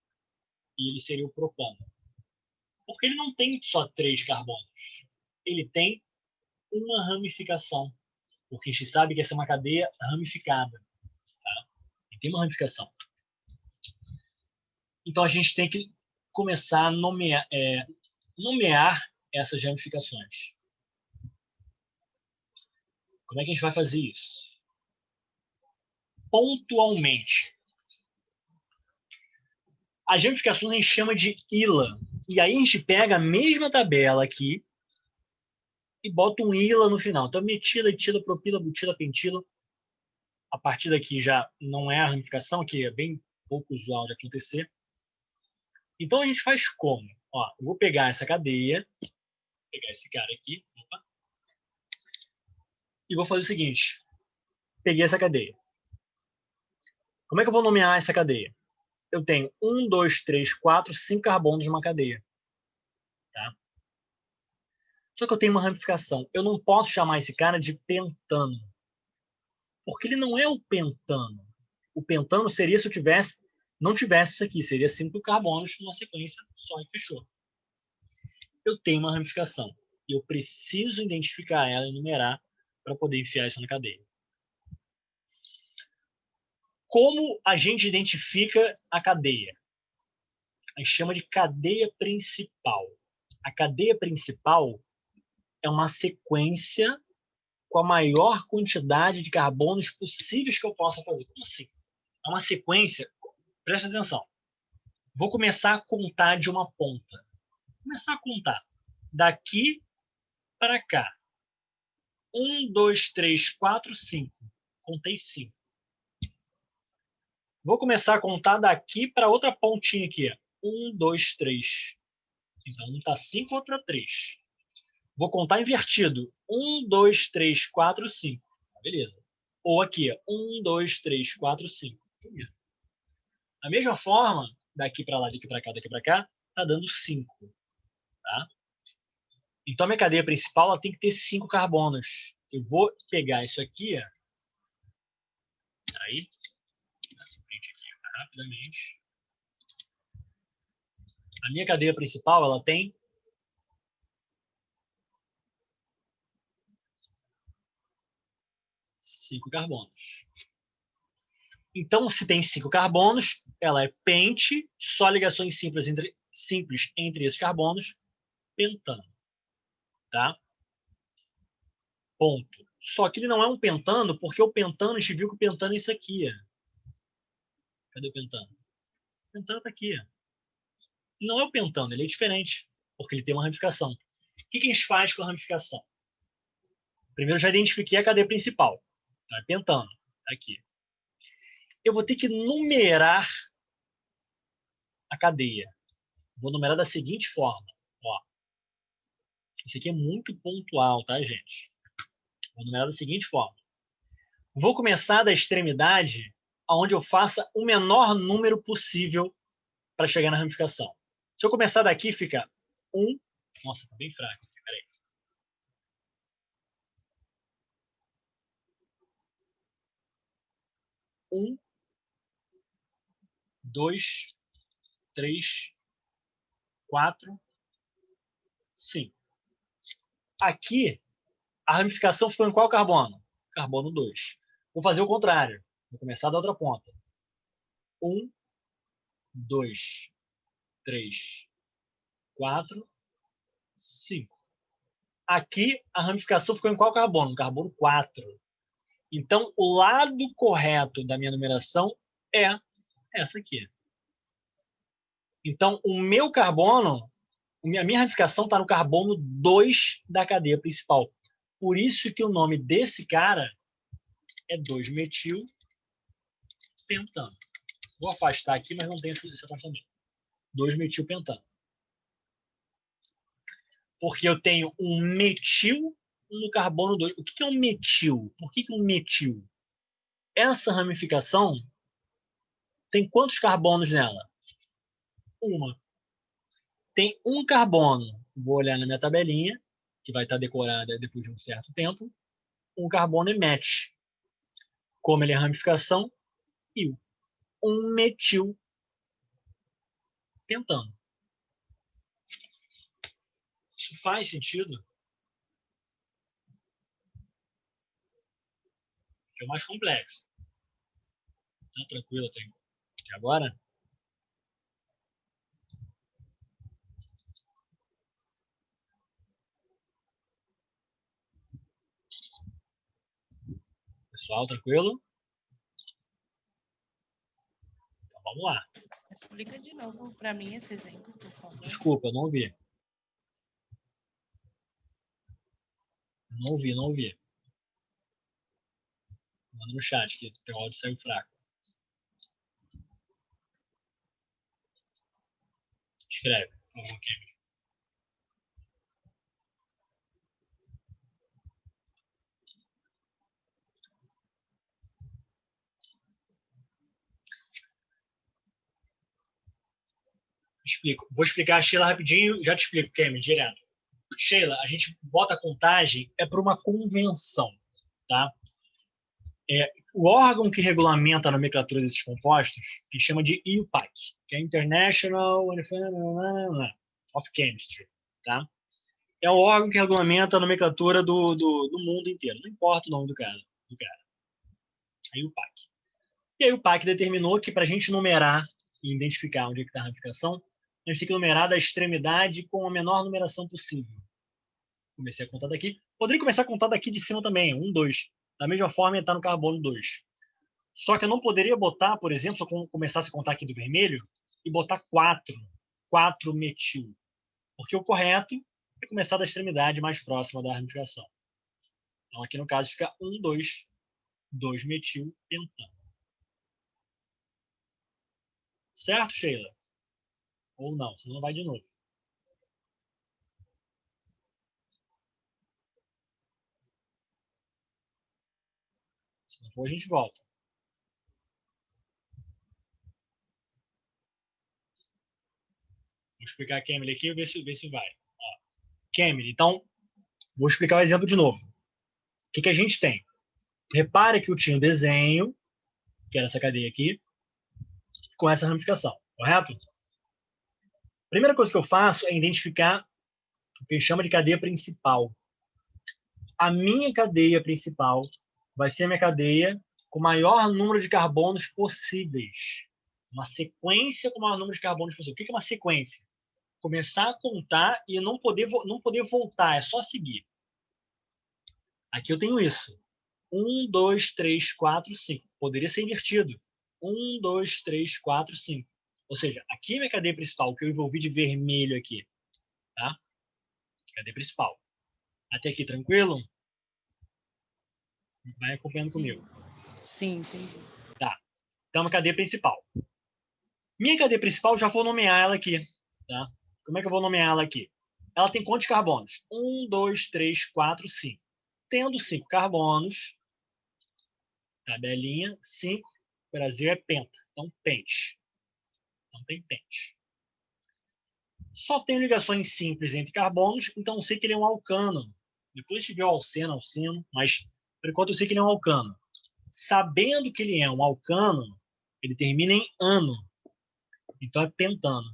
Speaker 1: e ele seria o propano. Porque ele não tem só 3 carbonos. Ele tem uma ramificação. Porque a gente sabe que essa é uma cadeia ramificada. Tá? E tem uma ramificação. Então a gente tem que começar a nomear essas ramificações. Como é que a gente vai fazer isso? Pontualmente. As ramificações a gente chama de ILA. E aí a gente pega a mesma tabela aqui e bota um ILA no final. Então, metila, etila, propila, butila, pentila. A partir daqui já não é a ramificação, que é bem pouco usual de acontecer. Então, a gente faz como? Ó, eu vou pegar essa cadeia, vou pegar esse cara aqui, opa, e vou fazer o seguinte. Peguei essa cadeia. Como é que eu vou nomear essa cadeia? Eu tenho 1, 2, 3, 4, 5 carbonos numa cadeia. Tá? Só que eu tenho uma ramificação. Eu não posso chamar esse cara de pentano. Porque ele não é o pentano. O pentano seria se eu não tivesse isso aqui. Seria 5 carbonos numa sequência só e fechou. Eu tenho uma ramificação. E eu preciso identificar ela e numerar para poder enfiar isso na cadeia. Como a gente identifica a cadeia? A gente chama de cadeia principal. A cadeia principal é uma sequência com a maior quantidade de carbonos possíveis que eu possa fazer. Como assim? É uma sequência. Presta atenção. Vou começar a contar de uma ponta. Vou começar a contar. Daqui para cá. 1, 2, 3, 4, 5. Contei 5. Vou começar a contar daqui para outra pontinha aqui. 1, 2, 3. Então, um está 5, outro está 3. Vou contar invertido. 1, 2, 3, 4, 5. Beleza. Ou aqui, 1, 2, 3, 4, 5. Beleza. Da mesma forma, daqui para lá, daqui para cá, daqui para cá, está dando 5. Tá? Então, a minha cadeia principal ela tem que ter 5 carbonos. Eu vou pegar isso aqui. Aí, essa print aqui rapidamente. A minha cadeia principal ela tem 5 carbonos. Então, se tem 5 carbonos, ela é pente, só ligações simples entre esses carbonos, pentano. Tá? Ponto. Só que ele não é um pentano, porque o pentano, a gente viu que o pentano é isso aqui. Cadê o pentano? O pentano está aqui. Não é o pentano, ele é diferente, porque ele tem uma ramificação. O que a gente faz com a ramificação? Primeiro, eu já identifiquei a cadeia principal. Então, é pentano. Tá aqui. Eu vou ter que numerar a cadeia. Vou numerar da seguinte forma. Ó. Isso aqui é muito pontual, tá, gente? Vou numerar da seguinte forma. Vou começar da extremidade onde eu faça o menor número possível para chegar na ramificação. Se eu começar daqui, fica 1. Nossa, tá bem fraco. Peraí. 1, 2, 3, 4, 5. Aqui, a ramificação ficou em qual carbono? Carbono 2. Vou fazer o contrário. Vou começar da outra ponta. 1, 2, 3, 4, 5. Aqui, a ramificação ficou em qual carbono? Carbono 4. Então, o lado correto da minha numeração é essa aqui. Então, o meu carbono, a minha ramificação está no carbono 2 da cadeia principal. Por isso que o nome desse cara é 2-metil-pentano. Vou afastar aqui, mas não tem esse afastamento. 2-metil-pentano. Porque eu tenho um metil no carbono 2. O que é um metil? Por que um metil? Essa ramificação tem quantos carbonos nela? Uma. Tem um carbono. Vou olhar na minha tabelinha, que vai estar decorada depois de um certo tempo. Um carbono é MET. Como ele é ramificação, IU. Um metil pentano. Isso faz sentido? É o mais complexo. Tá tranquilo até agora? Pessoal, tranquilo? Então vamos lá.
Speaker 3: Explica de novo para mim esse exemplo, por favor.
Speaker 1: Desculpa, não ouvi. Não ouvi. Manda no chat, que o teu áudio saiu fraco. Escreve, por favor, Kemi. Explico. Vou explicar a Sheila rapidinho, já te explico, Kemi, direto. Sheila, a gente bota a contagem é por uma convenção, tá? O órgão que regulamenta a nomenclatura desses compostos, que chama de IUPAC, que é International of Chemistry, tá? É o órgão que regulamenta a nomenclatura do mundo inteiro, não importa o nome do cara. A IUPAC. E a IUPAC determinou que para a gente numerar e identificar onde é que está a ramificação, a gente tem que numerar da extremidade com a menor numeração possível. Comecei a contar daqui. Poderia começar a contar daqui de cima também, 1, 2. Da mesma forma, está no carbono 2. Só que eu não poderia botar, por exemplo, se eu começasse a contar aqui do vermelho, e botar 4 metil. Porque o correto é começar da extremidade mais próxima da ramificação. Então, aqui no caso, fica 1, 2, 2-metil pentano. Certo, Sheila? Ou não, senão não vai de novo. Se não for, a gente volta. explicar a Camille aqui e ver se vai. Ó, Camille, então, vou explicar o exemplo de novo. O que a gente tem? Repare que eu tinha o desenho, que era essa cadeia aqui, com essa ramificação, correto? A primeira coisa que eu faço é identificar o que a gente chama de cadeia principal. A minha cadeia principal vai ser a minha cadeia com o maior número de carbonos possíveis. Uma sequência com o maior número de carbonos possível. O que é uma sequência? Começar a contar e não poder voltar, é só seguir. Aqui eu tenho isso. 1, 2, 3, 4, 5. Poderia ser invertido. 1, 2, 3, 4, 5. Ou seja, aqui é minha cadeia principal, que eu envolvi de vermelho aqui. Tá? Cadeia principal. Até aqui, tranquilo? Vai acompanhando comigo.
Speaker 3: Sim, entendi.
Speaker 1: Tá. Então, a cadeia principal. Minha cadeia principal, já vou nomear ela aqui. Tá? Como é que eu vou nomear ela aqui? Ela tem quantos carbonos? 1, 2, 3, 4, 5. Tendo 5 carbonos, tabelinha, 5, Brasil é penta. Então, pente. Então, tem pente. Só tem ligações simples entre carbonos, então eu sei que ele é um alcano. Depois tiver o alceno, mas por enquanto eu sei que ele é um alcano. Sabendo que ele é um alcano, ele termina em ano. Então é pentano.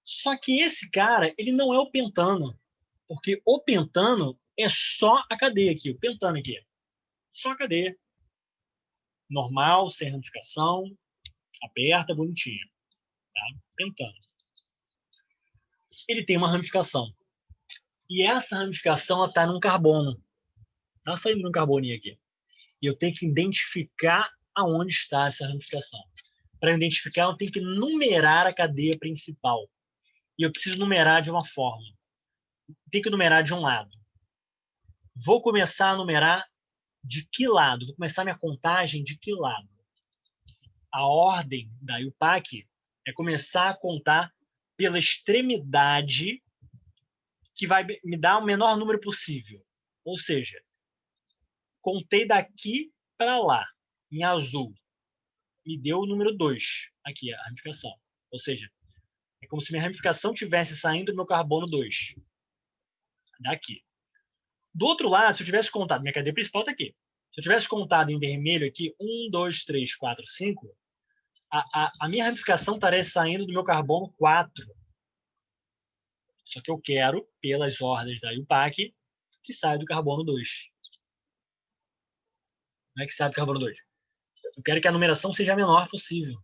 Speaker 1: Só que esse cara, ele não é o pentano, porque o pentano é só a cadeia aqui, o pentano aqui. Só a cadeia. Normal, sem ramificação, aberta, bonitinha. Tá? Pentano. Ele tem uma ramificação. E essa ramificação está num carbono. Está saindo um carboninho aqui. E eu tenho que identificar aonde está essa ramificação. Para identificar, eu tenho que numerar a cadeia principal. E eu preciso numerar de uma forma. Tenho que numerar de um lado. Vou começar a numerar de que lado? Vou começar minha contagem de que lado? A ordem da IUPAC é começar a contar pela extremidade que vai me dar o menor número possível. Ou seja, contei daqui para lá, em azul. Me deu o número 2, aqui, a ramificação. Ou seja, é como se minha ramificação estivesse saindo do meu carbono 2. Daqui. Do outro lado, se eu tivesse contado, minha cadeia principal está aqui. Se eu tivesse contado em vermelho aqui, 1, 2, 3, 4, 5, a minha ramificação estaria saindo do meu carbono 4. Só que eu quero, pelas ordens da IUPAC, que saia do carbono 2. Não é que saia do carbono 2. Eu quero que a numeração seja a menor possível.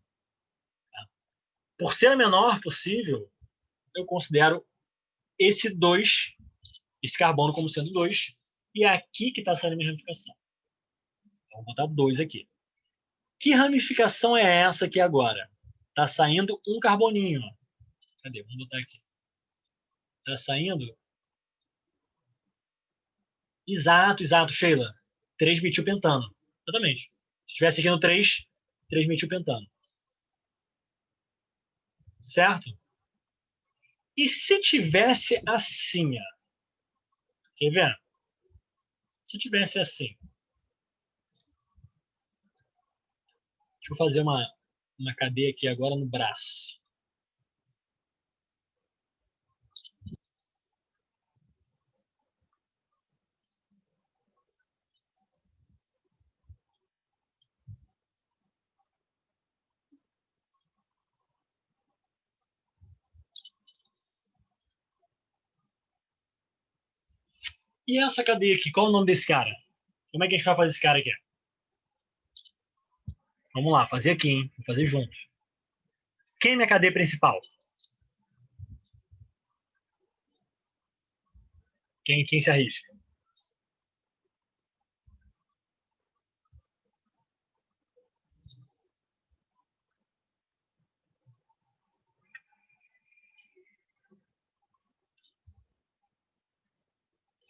Speaker 1: Tá? Por ser a menor possível, eu considero esse 2, esse carbono como sendo 2, e é aqui que está saindo a minha ramificação. Então, vou botar 2 aqui. Que ramificação é essa aqui agora? Está saindo um carboninho. Ó. Cadê? Vamos botar aqui. Está saindo? Exato, Sheila. 3-metilpentano. Exatamente. Se estivesse aqui no 3-metilpentano. Certo? E se tivesse assim, ó? Quer ver? Se tivesse assim. Deixa eu fazer uma cadeia aqui agora no braço. E essa cadeia aqui, qual é o nome desse cara? Como é que a gente vai fazer esse cara aqui? Vamos lá, fazer aqui, hein? Vou fazer junto. Quem é minha cadeia principal? Quem se arrisca?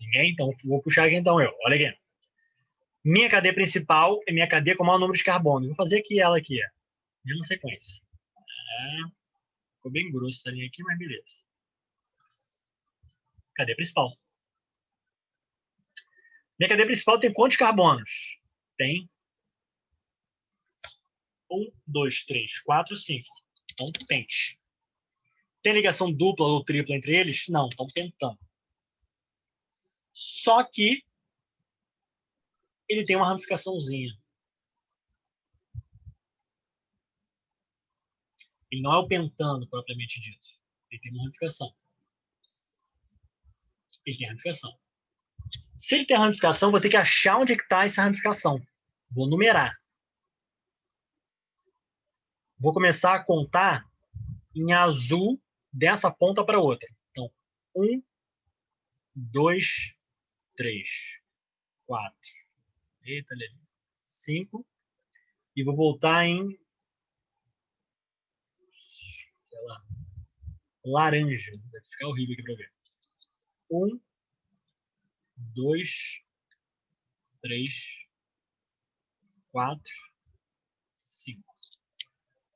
Speaker 1: Ninguém? Então, vou puxar aqui então eu. Olha aqui. Minha cadeia principal é minha cadeia com o maior número de carbono. Vou fazer aqui ela aqui. Mesma sequência. Ficou bem grosso essa linha aqui, mas beleza. Cadeia principal. Minha cadeia principal tem quantos carbonos? Tem 1, 2, 3, 4, 5. Então, pente. Tem ligação dupla ou tripla entre eles? Não, estão tentando. Só que ele tem uma ramificaçãozinha. Ele não é o pentano, propriamente dito. Ele tem uma ramificação. Ele tem ramificação. Se ele tem ramificação, vou ter que achar onde é que está essa ramificação. Vou numerar. Vou começar a contar em azul dessa ponta para outra. Então, 1, 2, 3, 4. Eita, 5. E vou voltar em, sei lá, laranja. Vai ficar horrível aqui para ver. 1, 2, 3, 4, 5.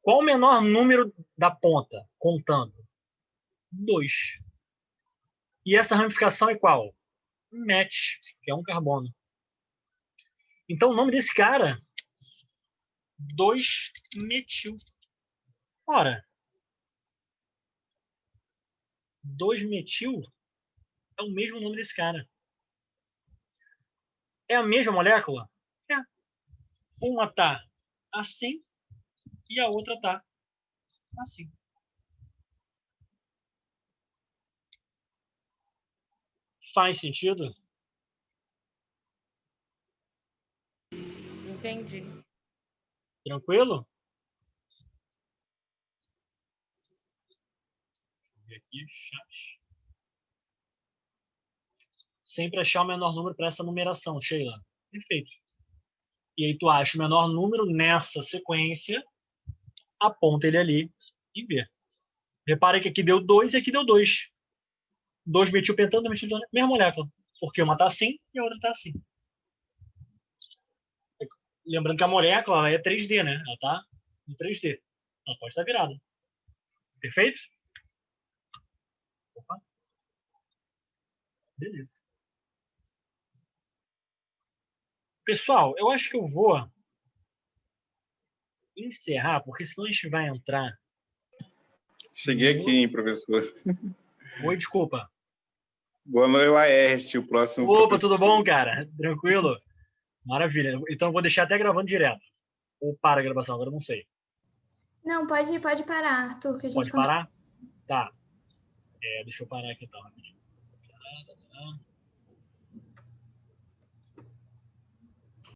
Speaker 1: Qual o menor número da ponta, contando? 2. E essa ramificação é qual? Match, que é um carbono. Então, o nome desse cara, 2-metil. Ora, 2-metil é o mesmo nome desse cara. É a mesma molécula? É. Uma tá assim e a outra tá assim. Faz sentido?
Speaker 3: Entendi.
Speaker 1: Tranquilo? Deixa eu ver aqui, chat. Sempre achar o menor número para essa numeração, Sheila. Perfeito. E aí tu acha o menor número nessa sequência, aponta ele ali e vê. Repara que aqui deu 2 e aqui deu 2. 2-metilpentano, 2-metilpentano, mesma molécula. Porque uma está assim e a outra está assim. Lembrando que a molécula ela é 3D, né? Ela está em 3D. Ela pode estar virada. Perfeito? Opa. Beleza. Pessoal, eu acho que eu vou encerrar, porque senão a gente vai entrar.
Speaker 4: Cheguei aqui, hein, professor.
Speaker 1: Oi, desculpa.
Speaker 4: Boa noite, Laerte, o próximo
Speaker 1: Opa,
Speaker 4: professor.
Speaker 1: tudo bom, cara? Tranquilo? Maravilha. Então eu vou deixar até gravando direto. Ou para a gravação, agora eu não sei.
Speaker 5: Não, pode parar, Arthur, que a gente
Speaker 1: Pode parar? Tá. Deixa eu parar aqui então, rapidinho.